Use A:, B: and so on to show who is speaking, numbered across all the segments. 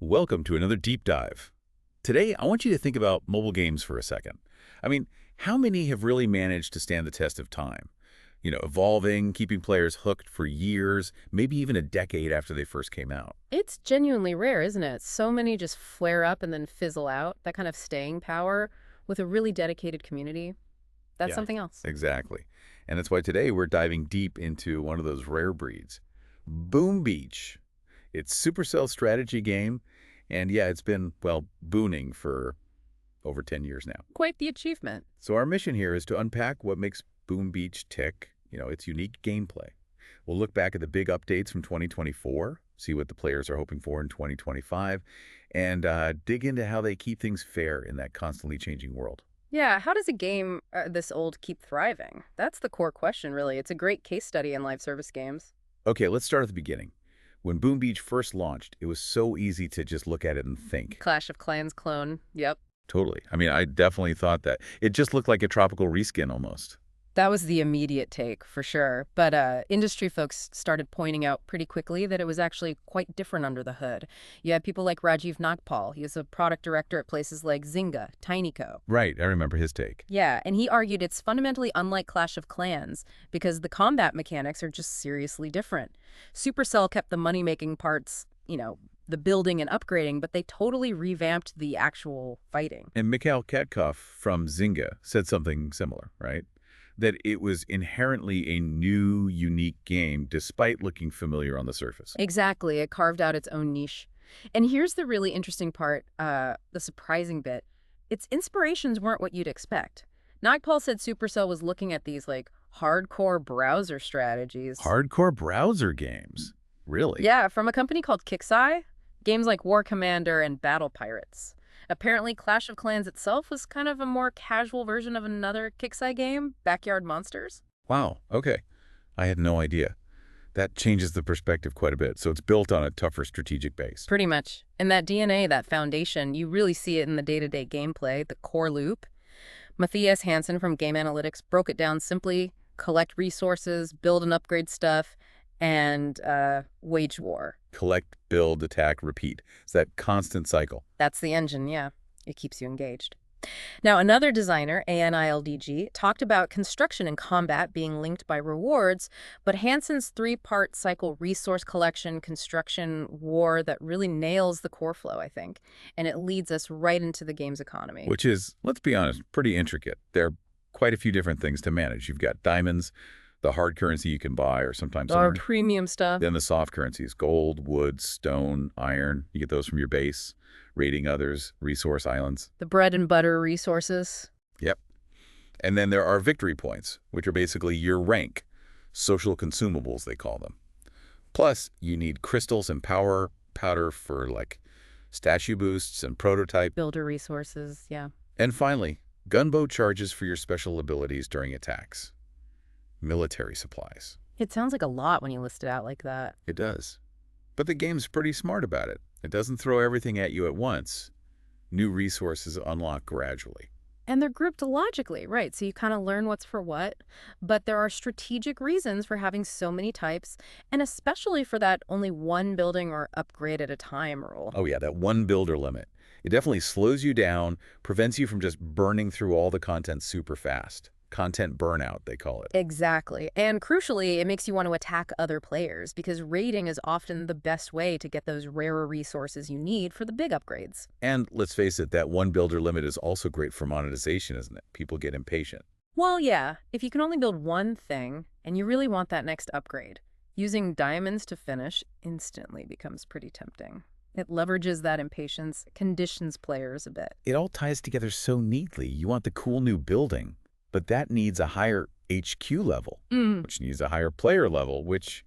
A: Welcome to another deep dive. Today, I want you to think about mobile games for a second. I mean, how many have really managed to stand the test of time? Evolving, keeping players hooked for years, maybe even a decade after they first came out.
B: It's genuinely rare, isn't it? So many just flare up and then fizzle out. That kind of staying power with a really dedicated community. That's
A: Yeah,
B: something else.
A: exactly. And that's why today we're diving deep into one of those rare breeds, Boom Beach. It's Supercell's strategy game, and yeah, it's been, well, booning for over 10 years now.
B: Quite the achievement.
A: So our mission here is to unpack what makes Boom Beach tick, its unique gameplay. We'll look back at the big updates from 2024, see what the players are hoping for in 2025, and dig into how they keep things fair in that constantly changing world.
B: Yeah, how does a game this old keep thriving? That's the core question, really. It's a great case study in live service games.
A: Okay, let's start at the beginning. When Boom Beach first launched, it was so easy to just look at it and think.
B: Clash of Clans clone. Yep.
A: Totally. I mean, I definitely thought that. It just looked like a tropical reskin almost.
B: That was the immediate take, for sure. But industry folks started pointing out pretty quickly that it was actually quite different under the hood. You had people like Rajiv Nagpal. He was a product director at places like Zynga, TinyCo.
A: Right, I remember his take.
B: Yeah, and he argued it's fundamentally unlike Clash of Clans because the combat mechanics are just seriously different. Supercell kept the money-making parts, the building and upgrading, but they totally revamped the actual fighting.
A: And Mikhail Katkov from Zynga said something similar, right? That it was inherently a new, unique game despite looking familiar on the surface.
B: Exactly, it carved out its own niche. And here's the really interesting part, the surprising bit. Its inspirations weren't what you'd expect. Nagpal said Supercell was looking at these, hardcore browser strategies.
A: Hardcore browser games? Really?
B: Yeah, from a company called Kixeye. Games like War Commander and Battle Pirates. Apparently, Clash of Clans itself was kind of a more casual version of another Kixeye game, Backyard Monsters.
A: Wow, okay. I had no idea. That changes the perspective quite a bit. So it's built on a tougher strategic base.
B: Pretty much. And that DNA, that foundation, you really see it in the day-to-day gameplay, the core loop. Matthias Hansen from Game Analytics broke it down simply: collect resources, build and upgrade stuff, and wage war.
A: Collect, build, attack, repeat. It's that constant cycle.
B: That's the engine, yeah. It keeps you engaged. Now, another designer, ANILDG, talked about construction and combat being linked by rewards, but Hansen's three-part cycle resource collection, construction, war that really nails the core flow, I think, and it leads us right into the game's economy.
A: Which is, let's be honest, pretty intricate. There are quite a few different things to manage. You've got diamonds, the hard currency you can buy or sometimes
B: Our
A: earn.
B: premium stuff.
A: Then the soft currencies, gold, wood, stone, iron. You get those from your base, raiding others, resource islands.
B: The bread and butter resources.
A: Yep. And then there are victory points, which are basically your rank. Social consumables, they call them. Plus, you need crystals and power powder for, statue boosts and prototype.
B: Builder resources, yeah.
A: And finally, gunboat charges for your special abilities during attacks. Military supplies.
B: It sounds like a lot when you list it out like that.
A: It does. But the game's pretty smart about it. It doesn't throw everything at you at once. New resources unlock gradually.
B: And they're grouped logically, right? So you kind of learn what's for what. But there are strategic reasons for having so many types, and especially for that only one building or upgrade at a time rule.
A: Oh yeah, that one builder limit. It definitely slows you down, prevents you from just burning through all the content super fast. Content burnout, they call it.
B: Exactly. And crucially, it makes you want to attack other players because raiding is often the best way to get those rarer resources you need for the big upgrades.
A: And let's face it, that one builder limit is also great for monetization, isn't it? People get impatient.
B: Well, yeah, if you can only build one thing and you really want that next upgrade, using diamonds to finish instantly becomes pretty tempting. It leverages that impatience, conditions players a bit.
A: It all ties together so neatly. You want the cool new building, but that needs a higher HQ level, which needs a higher player level, which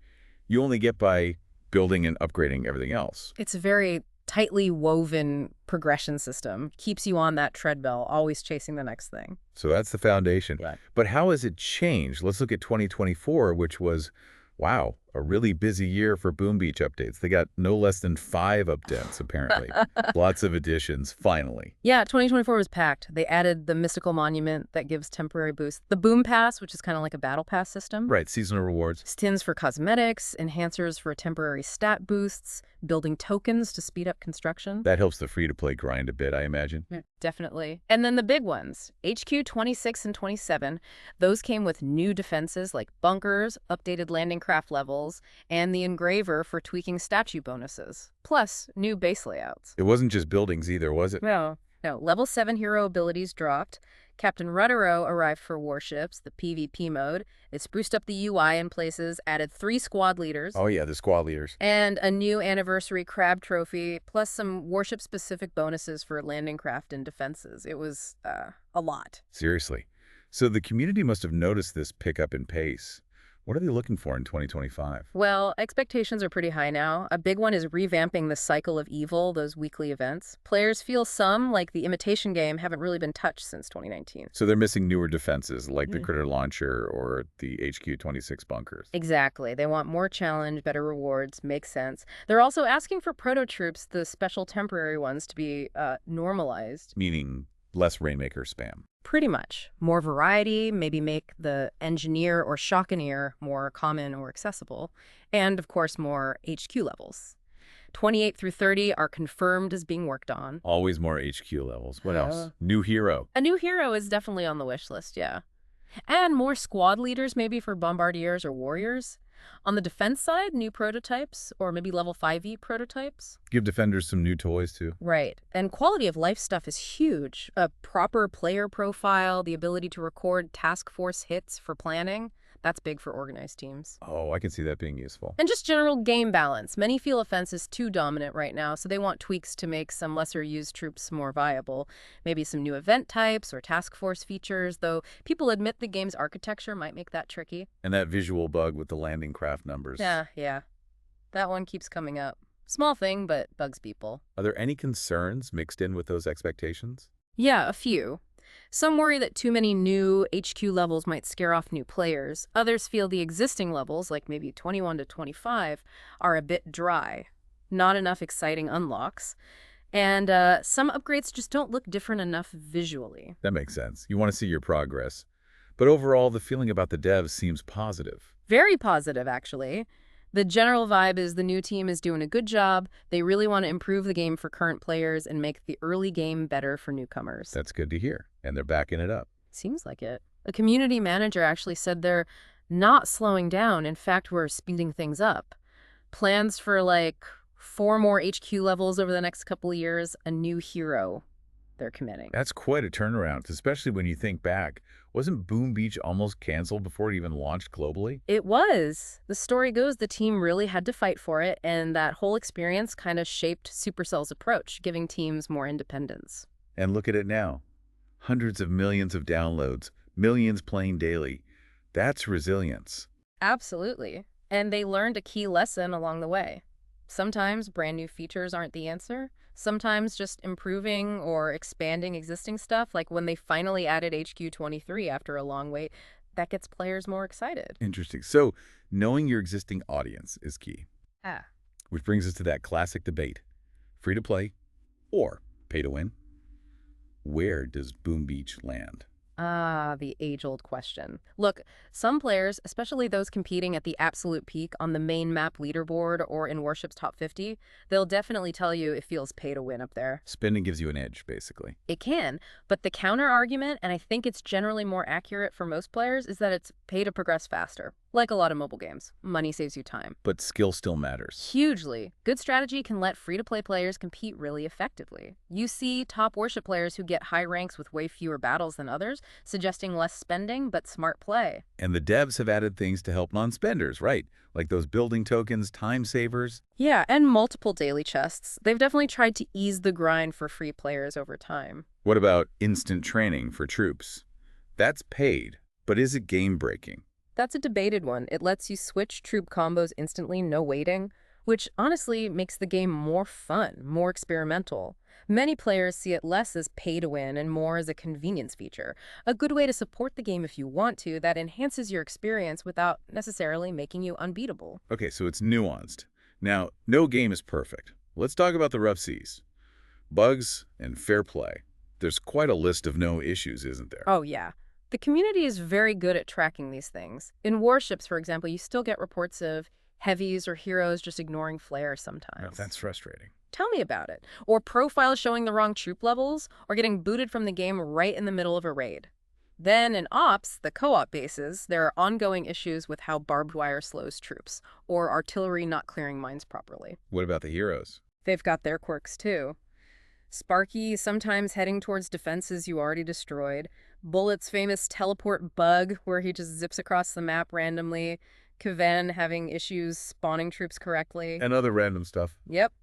A: you only get by building and upgrading everything else.
B: It's a very tightly woven progression system. Keeps you on that treadmill, always chasing the next thing.
A: So that's the foundation.
B: Right.
A: But how has it changed? Let's look at 2024, which was, wow, a really busy year for Boom Beach updates. They got no less than 5 updates, apparently. Lots of additions, finally.
B: Yeah, 2024 was packed. They added the mystical monument that gives temporary boosts. The Boom Pass, which is kind of like a battle pass system.
A: Right, seasonal rewards.
B: Skins for cosmetics, enhancers for temporary stat boosts, building tokens to speed up construction.
A: That helps the free-to-play grind a bit, I imagine.
B: Yeah, definitely. And then the big ones, HQ 26 and 27, those came with new defenses like bunkers, updated landing craft levels, and the engraver for tweaking statue bonuses, plus new base layouts.
A: It wasn't just buildings either, was it?
B: No. Level 7 hero abilities dropped. Captain Ruddero arrived for warships, the PvP mode. It spruced up the UI in places, added 3 squad leaders.
A: Oh yeah, the squad leaders.
B: And a new anniversary crab trophy, plus some warship-specific bonuses for landing craft and defenses. It was a lot.
A: Seriously. So the community must have noticed this pickup in pace. What are they looking for in 2025?
B: Well, expectations are pretty high now. A big one is revamping the Cycle of Evil, those weekly events. Players feel some, like the Imitation Game, haven't really been touched since 2019.
A: So they're missing newer defenses like the Critter Launcher or the HQ-26 bunkers.
B: Exactly. They want more challenge, better rewards, makes sense. They're also asking for proto-troops, the special temporary ones, to be normalized.
A: Meaning less Rainmaker spam.
B: Pretty much. More variety, maybe make the Engineer or Shockeneer more common or accessible, and of course more HQ levels. 28 through 30 are confirmed as being worked on.
A: Always more HQ levels. What else? New hero.
B: A new hero is definitely on the wish list, yeah. And more squad leaders maybe for bombardiers or warriors. On the defense side, new prototypes, or maybe level 5e prototypes.
A: Give defenders some new toys, too.
B: Right. And quality of life stuff is huge. A proper player profile, the ability to record task force hits for planning. That's big for organized teams.
A: Oh, I can see that being useful.
B: And just general game balance. Many feel offense is too dominant right now, so they want tweaks to make some lesser-used troops more viable. Maybe some new event types or task force features, though people admit the game's architecture might make that tricky.
A: And that visual bug with the landing craft numbers.
B: Yeah. That one keeps coming up. Small thing, but bugs people.
A: Are there any concerns mixed in with those expectations?
B: Yeah, a few. Some worry that too many new HQ levels might scare off new players. Others feel the existing levels, like maybe 21 to 25, are a bit dry. Not enough exciting unlocks. And some upgrades just don't look different enough visually.
A: That makes sense. You want to see your progress. But overall, the feeling about the devs seems positive.
B: Very positive, actually. The general vibe is the new team is doing a good job. They really want to improve the game for current players and make the early game better for newcomers.
A: That's good to hear. And they're backing it up.
B: Seems like it. A community manager actually said they're not slowing down. In fact, we're speeding things up. Plans for like 4 more HQ levels over the next couple of years, a new hero they're committing.
A: That's quite a turnaround, especially when you think back. Wasn't Boom Beach almost canceled before it even launched globally?
B: It was. The story goes the team really had to fight for it, and that whole experience kind of shaped Supercell's approach, giving teams more independence.
A: And look at it now. Hundreds of millions of downloads, millions playing daily. That's resilience.
B: Absolutely. And they learned a key lesson along the way. Sometimes brand new features aren't the answer. Sometimes just improving or expanding existing stuff, like when they finally added HQ-23 after a long wait, that gets players more excited.
A: Interesting. So, knowing your existing audience is key.
B: Ah.
A: Which brings us to that classic debate. Free to play or pay to win? Where does Boom Beach land?
B: Ah, the age-old question. Look, some players, especially those competing at the absolute peak on the main map leaderboard or in Warship's top 50, they'll definitely tell you it feels pay to win up there.
A: Spending gives you an edge, basically.
B: It can, but the counter-argument, and I think it's generally more accurate for most players, is that it's pay to progress faster. Like a lot of mobile games, money saves you time.
A: But skill still matters.
B: Hugely. Good strategy can let free-to-play players compete really effectively. You see top Warship players who get high ranks with way fewer battles than others, suggesting less spending but smart play.
A: And the devs have added things to help non-spenders, right? Like those building tokens, time savers.
B: Yeah, and multiple daily chests. They've definitely tried to ease the grind for free players over time.
A: What about instant training for troops? That's paid, but is it game-breaking?
B: That's a debated one. It lets you switch troop combos instantly, no waiting, which honestly makes the game more fun, more experimental. Many players see it less as pay to win and more as a convenience feature, a good way to support the game if you want to, that enhances your experience without necessarily making you unbeatable.
A: Okay, so it's nuanced. Now, no game is perfect. Let's talk about the rough seas. Bugs and fair play. There's quite a list of no issues, isn't there?
B: Oh, yeah. The community is very good at tracking these things. In warships, for example, you still get reports of heavies or heroes just ignoring flares
A: Well,
B: sometimes.
A: that's frustrating.
B: Tell me about it. Or profiles showing the wrong troop levels, or getting booted from the game right in the middle of a raid. Then in ops, the co-op bases, there are ongoing issues with how barbed wire slows troops, or artillery not clearing mines properly.
A: What about the heroes?
B: They've got their quirks too. Sparky sometimes heading towards defenses you already destroyed. Bullet's famous teleport bug, where he just zips across the map randomly. Kven having issues spawning troops correctly.
A: And other random stuff.
B: Yep.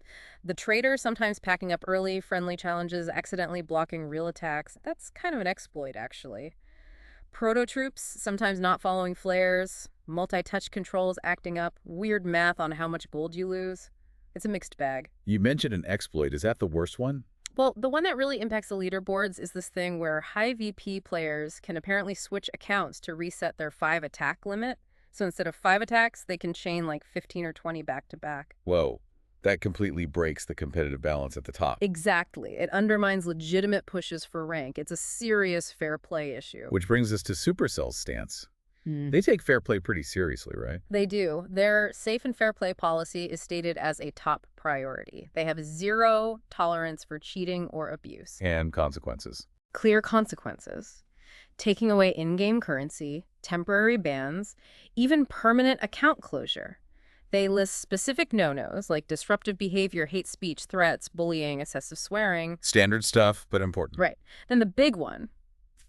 B: The traitor sometimes packing up early, friendly challenges, accidentally blocking real attacks. That's kind of an exploit, actually. Proto-troops sometimes not following flares, multi-touch controls acting up, weird math on how much gold you lose. It's a mixed bag.
A: You mentioned an exploit. Is that the worst one?
B: Well, the one that really impacts the leaderboards is this thing where high VP players can apparently switch accounts to reset their 5 attack limit. So instead of 5 attacks, they can chain like 15 or 20 back to back.
A: Whoa, that completely breaks the competitive balance at the top.
B: Exactly. It undermines legitimate pushes for rank. It's a serious fair play issue.
A: Which brings us to Supercell's stance.
B: Hmm.
A: They take fair play pretty seriously, right?
B: They do. Their safe and fair play policy is stated as a top priority. They have zero tolerance for cheating or abuse.
A: And consequences.
B: Clear consequences. Taking away in-game currency, temporary bans, even permanent account closure. They list specific no-nos like disruptive behavior, hate speech, threats, bullying, excessive swearing.
A: Standard stuff, but important.
B: Right. Then the big one,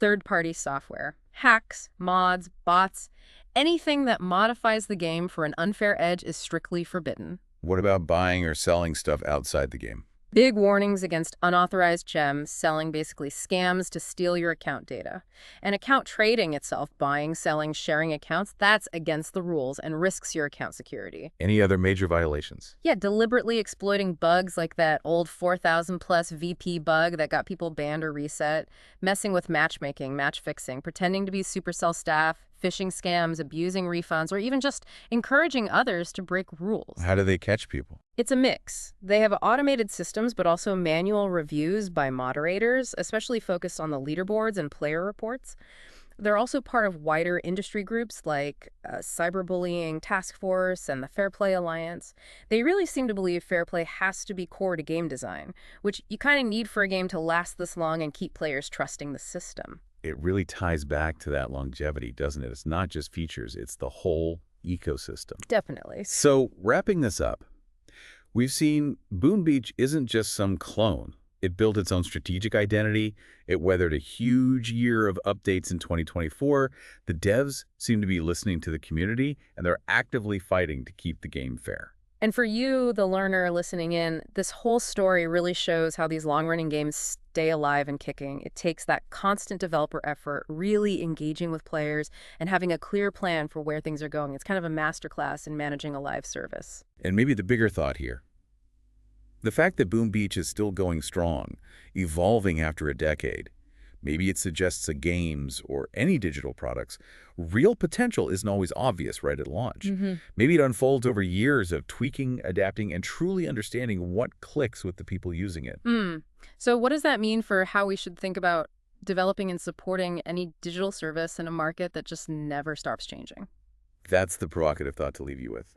B: third-party software. Hacks, mods, bots, anything that modifies the game for an unfair edge is strictly forbidden.
A: What about buying or selling stuff outside the game?
B: Big warnings against unauthorized gems, selling basically scams to steal your account data. And account trading itself, buying, selling, sharing accounts, that's against the rules and risks your account security.
A: Any other major violations?
B: Yeah, deliberately exploiting bugs like that old 4,000 plus VP bug that got people banned or reset, messing with matchmaking, match fixing, pretending to be Supercell staff, phishing scams, abusing refunds, or even just encouraging others to break rules.
A: How do they catch people?
B: It's a mix. They have automated systems, but also manual reviews by moderators, especially focused on the leaderboards and player reports. They're also part of wider industry groups like Cyberbullying Task Force and the Fair Play Alliance. They really seem to believe fair play has to be core to game design, which you kind of need for a game to last this long and keep players trusting the system.
A: It really ties back to that longevity, doesn't it? It's not just features, it's the whole ecosystem.
B: Definitely.
A: So, wrapping this up, we've seen Boom Beach isn't just some clone. It built its own strategic identity. It weathered a huge year of updates in 2024. The devs seem to be listening to the community, and they're actively fighting to keep the game fair.
B: And for you, the learner listening in, this whole story really shows how these long-running games stay alive and kicking. It takes that constant developer effort, really engaging with players, and having a clear plan for where things are going. It's kind of a masterclass in managing a live service.
A: And maybe the bigger thought here. The fact that Boom Beach is still going strong, evolving after a decade, maybe it suggests that games or any digital products, real potential isn't always obvious right at launch. Maybe it unfolds over years of tweaking, adapting, and truly understanding what clicks with the people using it.
B: So what does that mean for how we should think about developing and supporting any digital service in a market that just never stops changing?
A: That's the provocative thought to leave you with.